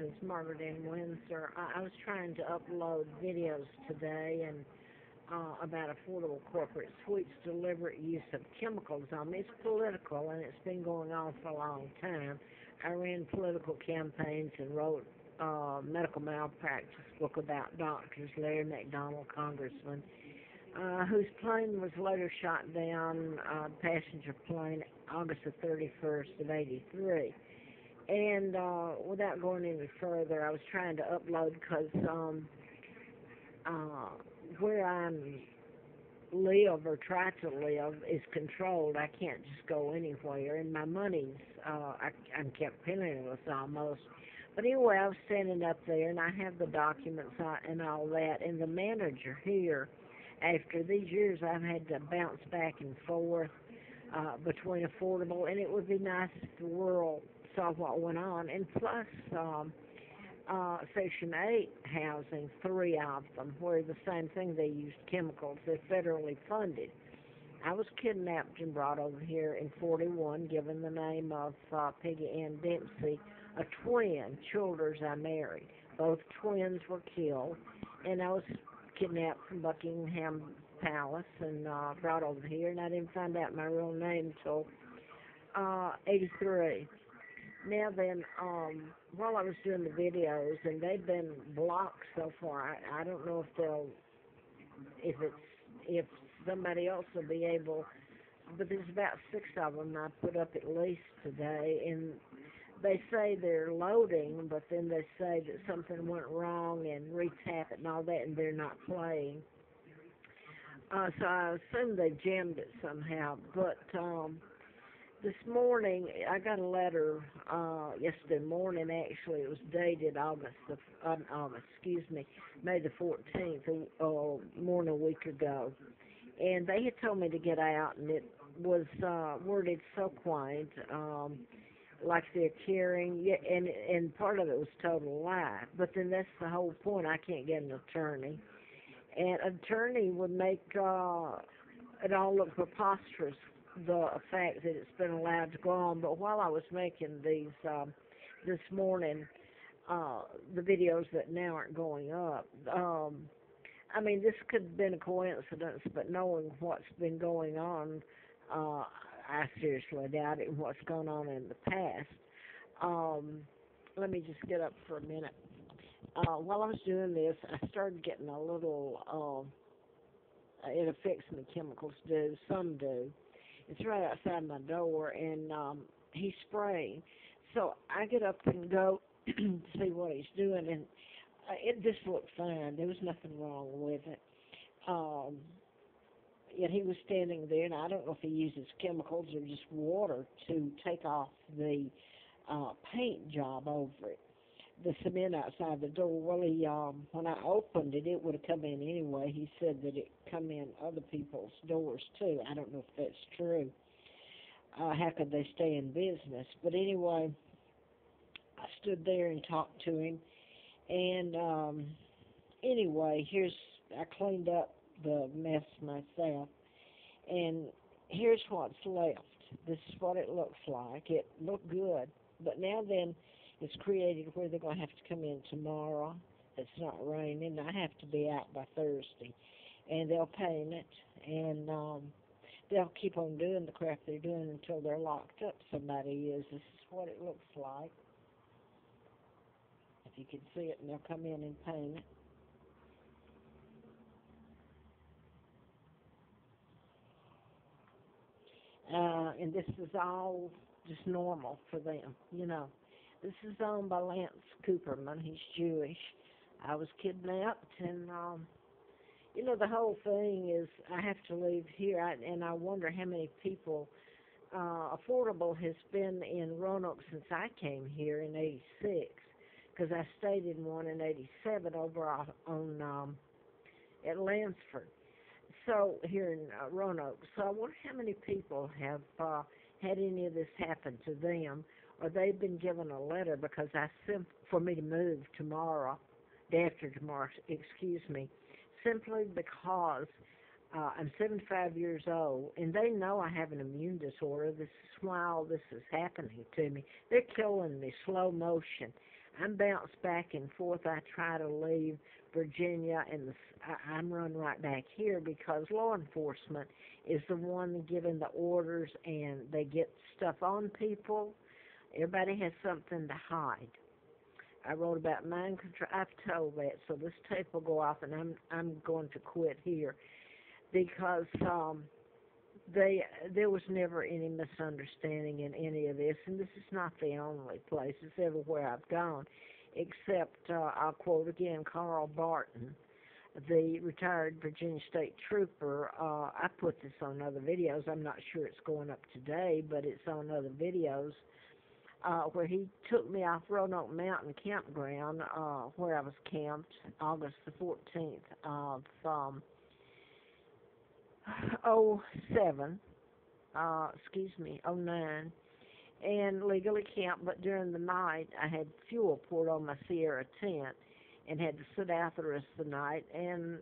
is Margaret in Windsor. I was trying to upload videos today and about affordable corporate sweets deliberate use of chemicals on me. It's political, and it's been going on for a long time. I ran political campaigns and wrote medical malpractice book about doctors, Larry McDonald, congressman, whose plane was later shot down, passenger plane, August the 31st of 83. And without going any further, I was trying to upload because where I live or try to live is controlled. I can't just go anywhere, and my money's I'm kept penniless almost. But anyway, I was standing up there, and I have the documents and all that, and the manager here, after these years, I've had to bounce back and forth between affordable, and it would be nice if the world saw what went on, and plus Section 8 housing, 3 of them, where the same thing, they used chemicals. They're federally funded. I was kidnapped and brought over here in 41, given the name of Peggy Ann Dempsey, a twin, Childers I married. Both twins were killed, and I was kidnapped from Buckingham Palace and brought over here, and I didn't find out my real name until 83. Now then, while I was doing the videos, and they've been blocked so far, I don't know if somebody else will be able, but there's about 6 of them I put up at least today, and they say they're loading, but then they say that something went wrong and retap it and all that, and they're not playing. So I assume they jammed it somehow, but this morning, I got a letter yesterday morning, actually. It was dated May the 14th, more than a week ago. And they had told me to get out, and it was worded so quaint, like they're caring, and part of it was total lie. But then that's the whole point. I can't get an attorney. And an attorney would make it all look preposterous, the fact that it's been allowed to go on. But while I was making these this morning, the videos that now aren't going up, I mean, this could have been a coincidence, but knowing what's been going on, I seriously doubt it, and what's gone on in the past. Let me just get up for a minute. While I was doing this, I started getting a little, it affects me, chemicals do, some do. It's right outside my door, and he's spraying. So I get up and go to see what he's doing, and it just looked fine. There was nothing wrong with it. Yet he was standing there, and I don't know if he uses chemicals or just water to take off the paint job over it, the cement outside the door. Well, he, when I opened it, it would have come in anyway. He said that it come in other people's doors, too. I don't know if that's true. How could they stay in business? But anyway, I stood there and talked to him. And anyway, I cleaned up the mess myself. And here's what's left. This is what it looks like. It looked good. But now then, it's created where they're going to have to come in tomorrow. It's not raining. I have to be out by Thursday. And they'll paint it. And they'll keep on doing the crap they're doing until they're locked up. Somebody is. This is what it looks like. If you can see it, and they'll come in and paint it. And this is all just normal for them, you know. This is owned by Lance Cooperman. He's Jewish. I was kidnapped, and, you know, the whole thing is I have to leave here, and I wonder how many people, Affordable has been in Roanoke since I came here in 86, because I stayed in one in 87 over on at Lansford. So here in Roanoke. So I wonder how many people have had any of this happen to them, or they've been given a letter because for me to move tomorrow, day after tomorrow, excuse me, simply because I'm 75 years old, and they know I have an immune disorder. This is why all this is happening to me. They're killing me, slow motion. I'm bounced back and forth. I try to leave Virginia, and I'm run right back here because law enforcement is the one giving the orders, and they get stuff on people. Everybody has something to hide. I wrote about mind control. I've told that, so this tape will go off, and I'm going to quit here because there was never any misunderstanding in any of this, and this is not the only place. It's everywhere I've gone, except I'll quote again Carl Barton, the retired Virginia State Trooper. I put this on other videos. I'm not sure it's going up today, but it's on other videos where he took me off Roanoke Mountain Campground where I was camped August the 14th of '07, '09, and legally camped, but during the night I had fuel poured on my Sierra tent and had to sit out the rest of the night. And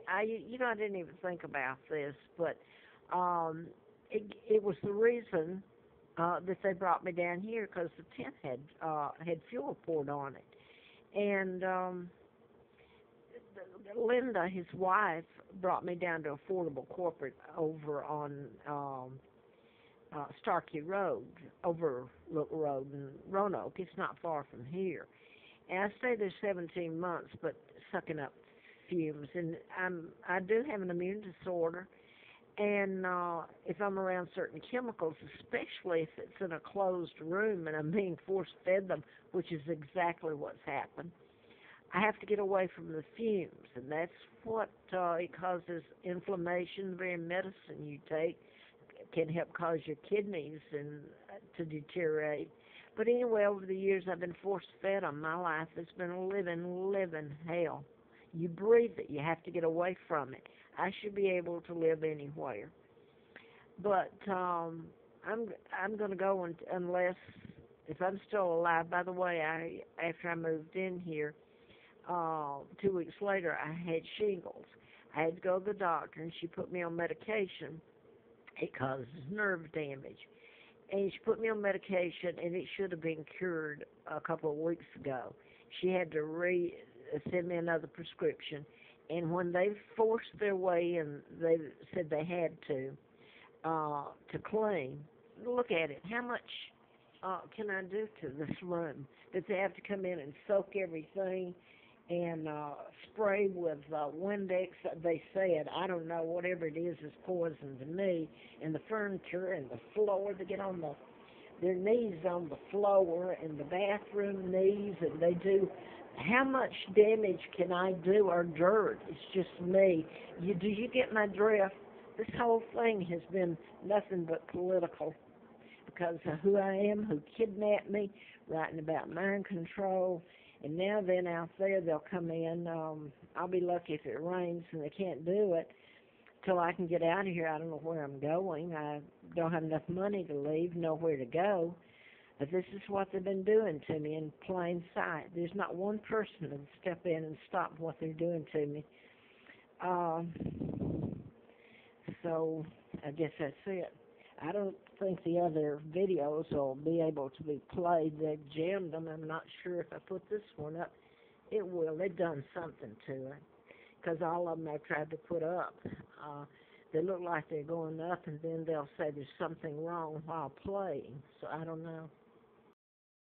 I didn't even think about this, but it was the reason that they brought me down here because the tent had fuel poured on it. And Linda, his wife, brought me down to Affordable Corporate over on Starkey Road, Overlook Road in Roanoke. It's not far from here. And I stayed there 17 months, but sucking up fumes. And I do have an immune disorder. And if I'm around certain chemicals, especially if it's in a closed room and I'm being force-fed them, which is exactly what's happened, I have to get away from the fumes, and that's what it causes inflammation. The very medicine you take can help cause your kidneys to deteriorate. But anyway, over the years, I've been force-fed on. My life has been a living hell. You breathe it. You have to get away from it. I should be able to live anywhere. But I'm going to go unless, if I'm still alive. By the way, after I moved in here, 2 weeks later, I had shingles. I had to go to the doctor, and she put me on medication. It causes nerve damage. And she put me on medication, and it should have been cured a couple of weeks ago. She had to send me another prescription. And when they forced their way, and they said they had to clean, look at it. How much can I do to this room? Did they have to come in and soak everything and spray with Windex? They said, I don't know, whatever it is poison to me. And the furniture and the floor, they get on their knees on the floor and the bathroom knees, and they do. How much damage can I do, or dirt? It's just me. Do you get my drift? This whole thing has been nothing but political because of who I am, who kidnapped me, writing about mind control. And now then out there, they'll come in. I'll be lucky if it rains and they can't do it till I can get out of here. I don't know where I'm going. I don't have enough money to leave, nowhere to go. But this is what they've been doing to me in plain sight. There's not one person that will step in and stop what they're doing to me. So I guess that's it. I don't think the other videos will be able to be played. They've jammed them. I'm not sure if I put this one up, it will. They've done something to it because all of them I've tried to put up. They look like they're going up, and then they'll say there's something wrong while playing. So I don't know.